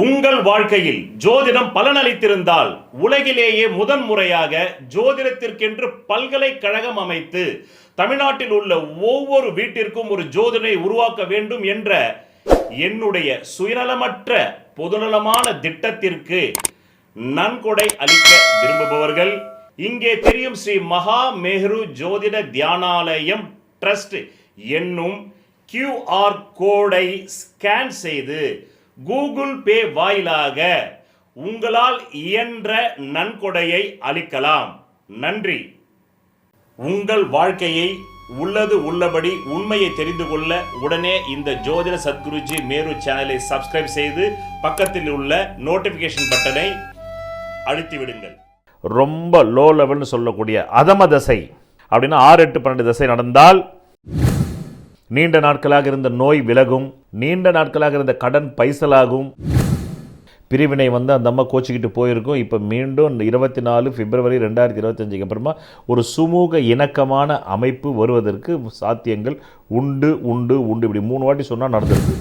உங்கள் வாழ்க்கையில் ஜோதிடம் பலனளித்திருந்தால் உலகிலேயே முதன்முறையாக ஜோதிடத்திற்கென்று பல்கலைக்கழகம் அமைத்து தமிழ்நாட்டில் உள்ள ஒவ்வொரு வீட்டிற்கும் ஒரு ஜோதிடரை உருவாக்க வேண்டும் என்ற என்னுடைய சுயநலமற்ற பொதுநலமான திட்டத்திற்கு நன்கொடை அளிக்க விரும்புபவர்கள் இங்கே தெரியும் ஸ்ரீ மகா மேரு ஜோதிட தியானாலயம் ட்ரஸ்ட் என்னும் QR கோடை ஸ்கேன் செய்து கூகுள் பே வாயிலாக உங்களால் இயன்ற நன்கொடையை அளிக்கலாம். நன்றி. உங்கள் வாழ்க்கையை உள்ளது உள்ளபடி உண்மையை தெரிந்து கொள்ள உடனே இந்த ஜோதிட சத்குருஜி மேரு சேனலை சப்ஸ்கிரைப் செய்து பக்கத்தில் உள்ள நோட்டிபிகேஷன் பட்டனை அழுத்தி விடுங்கள். ரொம்ப லோ லெவல்னு சொல்லக்கூடிய அதம தசை அப்படின்னா 6, 8, 12 தசை நடந்தால் நீண்ட நாட்களாக இருந்த நோய் விலகும், நீண்ட நாட்களாக இருந்த கடன் பைசலாகும். பிரிவினை வந்து அந்த அம்மா கோச்சிக்கிட்டு போயிருக்கும். இப்போ மீண்டும் 24 பிப்ரவரி 2025 அப்புறமா ஒரு சுமூக இணக்கமான அமைப்பு வருவதற்கு சாத்தியங்கள் உண்டு உண்டு உண்டு. இப்படி 3 வாட்டி சொன்னால் நடந்திருக்கு.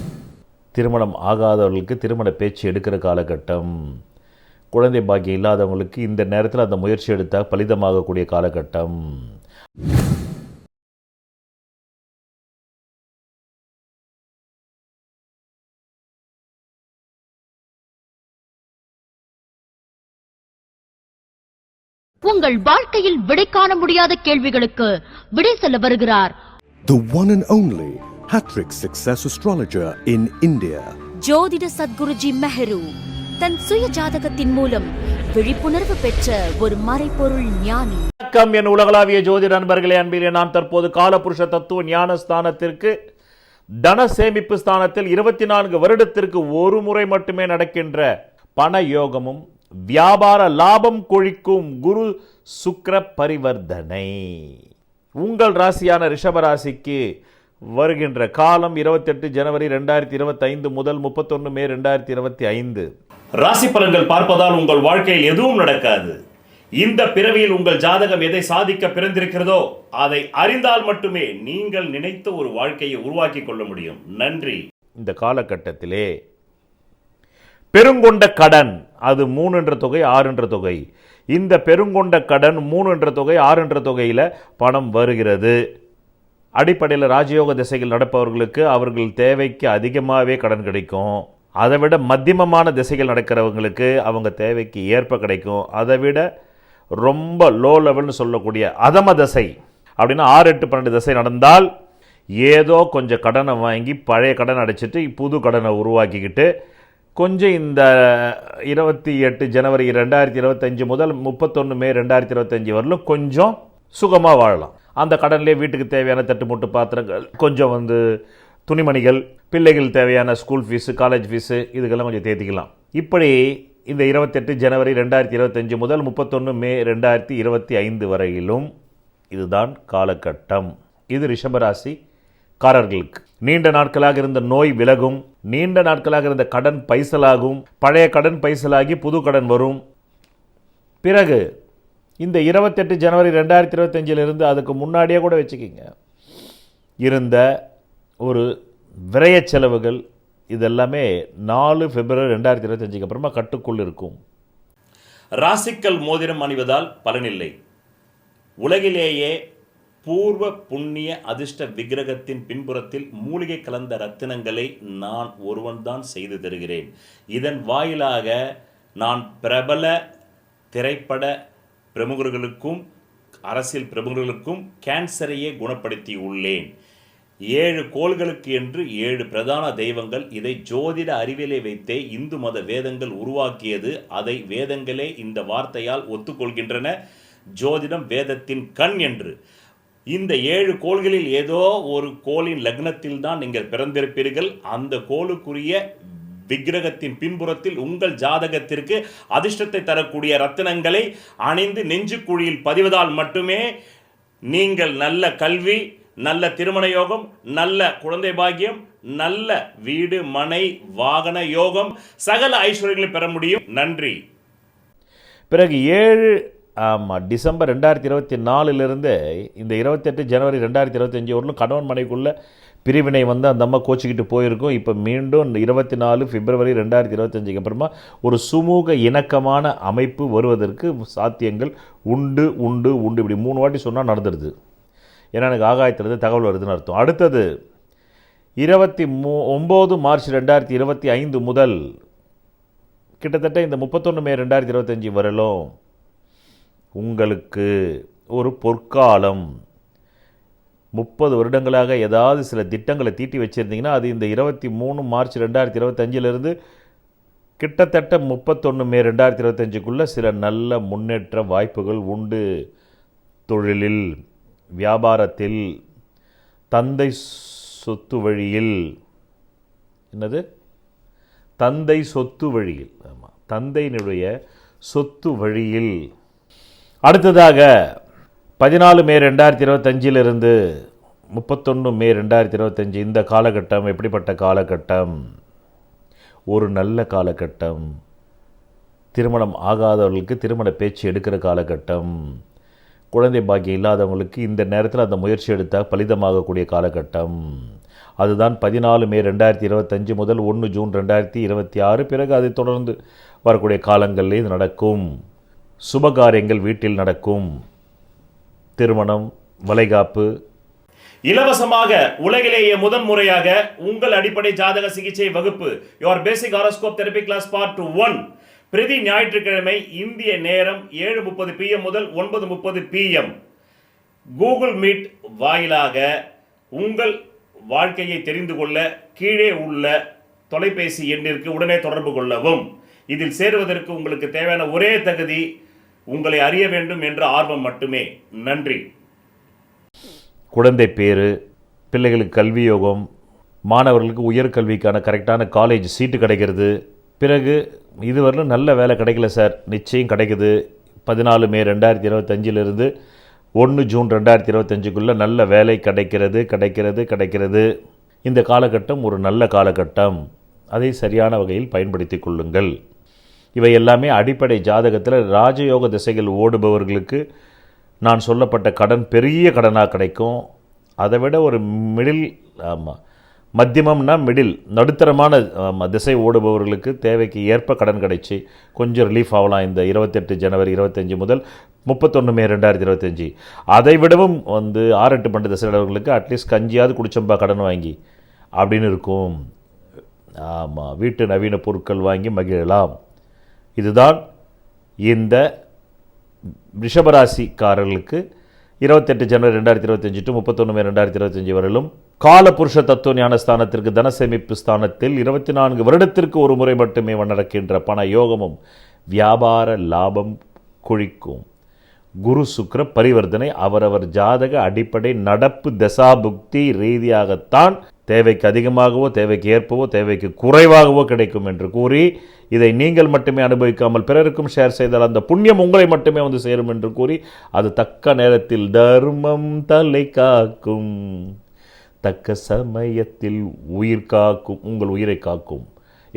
திருமணம் ஆகாதவர்களுக்கு திருமண பேச்சு எடுக்கிற காலகட்டம், குழந்தை பாக்கியம் இல்லாதவங்களுக்கு இந்த நேரத்தில் அந்த முயற்சி எடுத்தால் பலிதமாகக்கூடிய காலகட்டம். உங்கள் வாழ்க்கையில் விடை காண முடியாத கேள்விகளுக்கு விடை சொல்ல வருகிறார் The one and only hat-trick success astrologer in India. ஜோதிட சத்குருஜி மெஹரு தன் சுய ஜாதகத்தின் மூலம் விழிப்புணர்வு பெற்ற ஒரு மறைபொருள் ஞானி. வணக்கம் என் உலகளாவிய ஜோதிட நண்பர்களே, அன்பிலே நான் தற்போது காலபுருஷ தத்துவ ஞான ஸ்தானத்திற்கு தன சேமிப்பு ஸ்தானத்தில் 24 வருடத்திற்கு ஒரு முறை மட்டுமே நடக்கின்ற பண யோகமும் வியாபார லாபம் கொழிக்கும் குரு சுக்கிர பரிவர்த்தனை உங்கள் ராசியான ரிஷபராசிக்கு வருகின்ற காலம் 28 ஜனவரி 2025 முதல் 31 மே 2025. ராசி பலன்கள் பார்ப்பதால் உங்கள் வாழ்க்கையில் எதுவும் நடக்காது. இந்த பிறவியில் உங்கள் ஜாதகம் எதை சாதிக்க பிறந்திருக்கிறதோ அதை அறிந்தால் மட்டுமே நீங்கள் நினைத்த ஒரு வாழ்க்கையை உருவாக்கி கொள்ள முடியும். நன்றி. இந்த காலகட்டத்திலே பெருங்கொண்ட கடன், அது 3 என்ற தொகை 6 என்ற தொகை. இந்த பெருங்கொண்ட கடன் 3 என்ற தொகை 6 என்ற தொகையில் பணம் வருகிறது. அடிப்படையில் ராஜயோக திசைகள் நடப்பவர்களுக்கு அவர்கள் தேவைக்கு அதிகமாகவே கடன் கிடைக்கும். அதை விட மத்தியமமான திசைகள் நடக்கிறவங்களுக்கு அவங்க தேவைக்கு ஏற்ப கிடைக்கும். அதை விட ரொம்ப லோ லெவல்னு சொல்லக்கூடிய அதம தசை அப்படின்னா 6, 8, 12 திசை நடந்தால் ஏதோ கொஞ்சம் கடனை வாங்கி பழைய கடன் அடைச்சிட்டு புது கடனை உருவாக்கிக்கிட்டு கொஞ்சம் இந்த 28 ஜனவரி 2025 முதல் 31 மே 2025 வரலும் கொஞ்சம் சுகமாக வாழலாம். அந்த கடன்லேயே வீட்டுக்கு தேவையான தட்டுமுட்டு பாத்திரங்கள், கொஞ்சம் துணிமணிகள், பிள்ளைகள் தேவையான ஸ்கூல் ஃபீஸு, காலேஜ் ஃபீஸு, இதுக்கெல்லாம் கொஞ்சம் தேத்திக்கலாம். இப்படி இந்த 28 ஜனவரி 2025 முதல் 31 மே 2025 வரையிலும் இதுதான் காலகட்டம். இது ரிஷபராசி காரர்களுக்கு நீண்ட நாட்களாக இருந்த நோய் விலகும், நீண்ட நாட்களாக இருந்த கடன் பைசலாகும், பழைய கடன் பைசலாகி புது கடன் வரும். பிறகு இந்த 28 ஜனவரி 2025 அதுக்கு முன்னாடியே கூட வச்சுக்கிங்க இருந்த ஒரு விரய செலவுகள் இதெல்லாமே 4 பிப்ரவரி 2025 அப்புறமா கட்டுக்குள் இருக்கும். ராசிக்கல் மோதிரம் அணிவதால் பலனில்லை. உலகிலேயே பூர்வ புண்ணிய அதிர்ஷ்ட விக்கிரகத்தின் பின்புறத்தில் மூலிகை கலந்த ரத்தினங்களை நான் ஒருவன்தான் செய்து தருகிறேன். இதன் வாயிலாக நான் பிரபல திரைப்பட பிரமுகர்களுக்கும் அரசியல் பிரமுகர்களுக்கும் கேன்சரையே குணப்படுத்தி உள்ளேன். 7 கோள்களுக்கு என்று 7 பிரதான தெய்வங்கள். இதை ஜோதிட அறிவியலை வைத்தே இந்து மத வேதங்கள் உருவாக்கியது. அதை வேதங்களே இந்த வார்த்தையால் ஒத்துக்கொள்கின்றன. ஜோதிடம் வேதத்தின் கண் என்று. இந்த 7 கோள்களில் ஏதோ ஒரு கோளின் லக்னத்தில் தான் நீங்கள் பிறந்திருப்பீர்கள். அந்த கோளுக்குரிய விக்கிரகத்தின் பின்புறத்தில் உங்கள் ஜாதகத்திற்கு அதிர்ஷ்டத்தை தரக்கூடிய ரத்தினங்களை அணிந்து நெஞ்சு குழியில் பதிவதால் மட்டுமே நீங்கள் நல்ல கல்வி, நல்ல திருமண யோகம், நல்ல குழந்தை பாக்கியம், நல்ல வீடு மனை வாகன யோகம், சகல ஐஸ்வர்யங்களை பெற முடியும். நன்றி. பிறகு 7 டிசம்பர் 2024 இந்த 28 ஜனவரி 2025 வரலும் கணவன் மனைவிக்குள்ள பிரிவினை வந்து அந்த அம்மா கோச்சிக்கிட்டு போயிருக்கும். இப்போ மீண்டும் 24 பிப்ரவரி 2025 அப்புறமா ஒரு சுமூக இணக்கமான அமைப்பு வருவதற்கு சாத்தியங்கள் உண்டு உண்டு உண்டு. இப்படி 3 வாட்டி சொன்னால் நடந்துடுது. ஏன்னா எனக்கு ஆகாயத்திலிருந்து தகவல் வருதுன்னு அர்த்தம். அடுத்தது 29 மார்ச் 2025 முதல் கிட்டத்தட்ட இந்த 31 மே 2025 வரலும் உங்களுக்கு ஒரு பொற்காலம். 30 வருடங்களாக ஏதாவது சில திட்டங்களை தீட்டி வச்சுருந்தீங்கன்னா அது இந்த 23 மார்ச் 2025 கிட்டத்தட்ட 31 மே 2025 சில நல்ல முன்னேற்ற வாய்ப்புகள் உண்டு. தொழிலில், வியாபாரத்தில், தந்தை சொத்து வழியில். என்னது? தந்தை சொத்து வழியில். ஆமாம், தந்தையினுடைய சொத்து வழியில். அடுத்ததாக 14 மே 2025 31 மே 2025 இந்த காலகட்டம் எப்படிப்பட்ட காலகட்டம்? ஒரு நல்ல காலகட்டம். திருமணம் ஆகாதவர்களுக்கு திருமண பேச்சு எடுக்கிற காலகட்டம். குழந்தை பாக்கியம் இல்லாதவங்களுக்கு இந்த நேரத்தில் அந்த முயற்சி எடுத்தால் பலிதமாகக்கூடிய காலகட்டம். அதுதான் 14 மே 2025 முதல் 1 ஜூன் 2026. பிறகு அதை தொடர்ந்து வரக்கூடிய காலங்களில் இது நடக்கும். சுபகாரியங்கள் வீட்டில் நடக்கும். திருமணம், வளைகாப்பு. இலவசமாக உலகிலேயே முதன்முறையாக உங்கள் அடிப்படை ஜாதக சிகிச்சை வகுப்பு your basic horoscope therapy class part 1 பிரதி ஞாயிற்றுக்கிழமை இந்திய நேரம் 7:30 PM முதல் 9:30 PM கூகுள் மீட் வாயிலாக உங்கள் வாழ்க்கையை தெரிந்து கொள்ள கீழே உள்ள தொலைபேசி எண்ணிற்கு உடனே தொடர்பு கொள்ளவும். இதில் சேருவதற்கு உங்களுக்கு தேவையான ஒரே தகுதி உங்களை அறிய வேண்டும் என்ற ஆர்வம் மட்டுமே. நன்றி. குழந்தை பேரு, பிள்ளைகளுக்கு கல்வி யோகம், மாணவர்களுக்கு உயர்கல்விக்கான கரெக்டான காலேஜ் சீட்டு கிடைக்கிறது. பிறகு இதுவரையிலும் நல்ல வேலை கிடைக்கல சார், நிச்சயம் கிடைக்குது. 14 மே 2025 1 ஜூன் 2025 நல்ல வேலை கிடைக்கிறது கிடைக்கிறது கிடைக்கிறது. இந்த காலகட்டம் ஒரு நல்ல காலகட்டம். அதை சரியான வகையில் பயன்படுத்தி கொள்ளுங்கள். இவை எல்லாமே அடிப்படை ஜாதகத்தில் ராஜயோக திசைகள் ஓடுபவர்களுக்கு நான் சொல்லப்பட்ட கடன் பெரிய கடனாக கிடைக்கும். அதை விட ஒரு மிடில், மத்தியமம்னா மிடில், நடுத்தரமான திசை ஓடுபவர்களுக்கு தேவைக்கு ஏற்ப கடன் கிடைச்சி கொஞ்சம் ரிலீஃப் ஆகலாம். இந்த 28 ஜனவரி 25 முதல் 31 மே 2025. அதை விடவும் 6-8 பண்டு திசையாளர்களுக்கு அட்லீஸ்ட் கஞ்சியாவது குடிச்சம்பா கடன் வாங்கி அப்படின்னு இருக்கும். ஆமாம், வீட்டு நவீன பொருட்கள் வாங்கி மகிழலாம். இதுதான் இந்த ரிஷபராசிக்காரர்களுக்கு 28 ஜனவரி 2025 டு 31 மே 2025 வரையிலும் காலபுருஷ தத்துவ ஞானஸ்தானத்திற்கு தனசேமிப்பு ஸ்தானத்தில் 24 வருடத்திற்கு ஒரு முறை மட்டுமே நடக்கின்ற பண யோகமும் வியாபார லாபம் கொழிக்கும். குரு சுக்கிர பரிவர்த்தனை அவரவர் ஜாதக அடிப்படை நடப்பு தசாபுக்தி ரீதியாகத்தான் தேவைக்கு அதிகமாகவோ தேவைக்கு ஏற்பவோ தேவைக்கு குறைவாகவோ கிடைக்கும் என்று கூறி, இதை நீங்கள் மட்டுமே அனுபவிக்காமல் பிறருக்கும் ஷேர் செய்தால் அந்த புண்ணியம் உங்களை மட்டுமே சேரும் என்று கூறி, அது தக்க நேரத்தில் தர்மம் தலை காக்கும், தக்க சமயத்தில் உயிர் காக்கும், உங்கள் உயிரை காக்கும்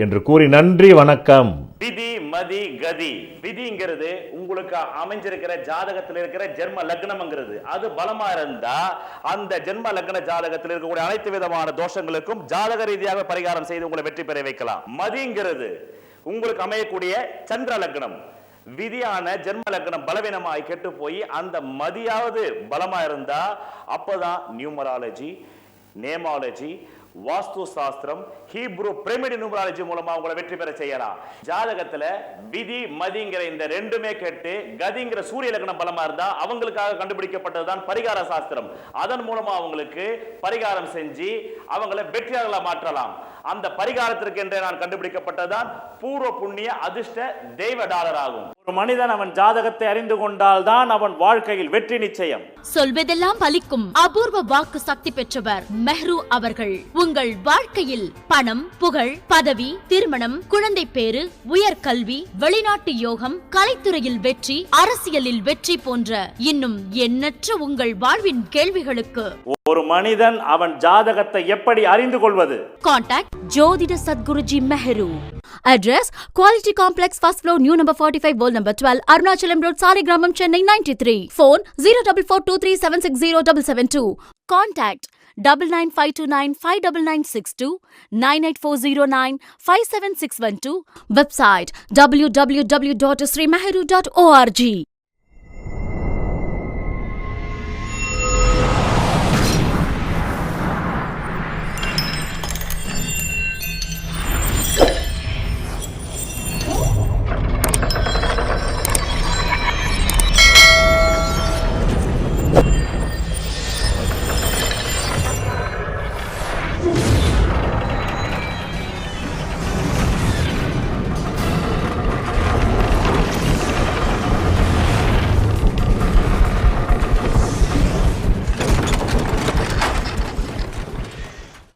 என்று கூறி நன்றி, வணக்கம். விதி மதி கதி. விதிங்கிறது உங்களுக்கு அமைஞ்சிருக்கிற ஜாதகத்தில் இருக்கிற ஜென்ம லக்னம்ங்கிறது. அது பலமா இருந்தா அந்த ஜென்ம லக்ன ஜாதகத்தில் இருக்கக்கூடிய அனைத்து விதமான தோஷங்களுக்கும் ஜாதக ரீதியாக பரிகாரம் செய்து உங்களை வெற்றி பெற வைக்கலாம். மதிங்கிறது உங்களுக்கு அமையக்கூடிய சந்திர லக்னம். விதியான ஜென்ம லக்னம் பலவீனமாய் கெட்டு போய் அந்த மதியாவது பலமா இருந்தா அப்பதான் நியூமராலஜி, நேமாலஜி, வாஸ்து சாஸ்திரம், ஹீப்ரு பிரமிட் நியூமராலஜி மூலமா உங்களை வெற்றி பெற செய்யலாம். ஜாதகத்துல விதி மதிங்கிற இந்த ரெண்டுமே கேட்டு கதிங்கிற சூரிய லக்னம் பலமா இருந்தா அவங்களுக்காக கண்டுபிடிக்கப்பட்டதுதான் பரிகார சாஸ்திரம். அதன் மூலமா அவங்களுக்கு பரிகாரம் செஞ்சு அவங்களை வெற்றியாளர்களா மாற்றலாம். அந்த பரிகாரத்திற்கு என்றே நான் கண்டுபிடிக்கப்பட்டதுதான் பூர்வ புண்ணிய அதிர்ஷ்ட தெய்வ டாலர் ஆகும். ஒரு மனிதன் அவன் ஜாதகத்தை அறிந்து கொண்டால் தான் அவன் வாழ்க்கையில் வெற்றி நிச்சயம். சொல்வதெல்லாம் பலிக்கும் அபூர்வ வாக்கு சக்தி பெற்றவர் மெஹ்ரு அவர்கள். உங்கள் வாழ்க்கையில் பணம், புகழ், பதவி, திருமணம், குழந்தை பேரு, உயர்கல்வி, வெளிநாட்டு யோகம், கலைத்துறையில் வெற்றி, அரசியலில் வெற்றி போன்ற இன்னும் எண்ணற்ற உங்கள் வாழ்வின் கேள்விகளுக்கு ஒரு மனிதன் அவன் ஜாதகத்தை எப்படி அறிந்து கொள்வது? Contact Jyotida Sadguruji Mehru. Address Quality Complex, first floor, new number 45, wall number 12, Arunachalam Road, Saligramam, Chennai 93. Phone 044237607772. Contact 9952959962, 98409 57612. Website www.srimehru.org.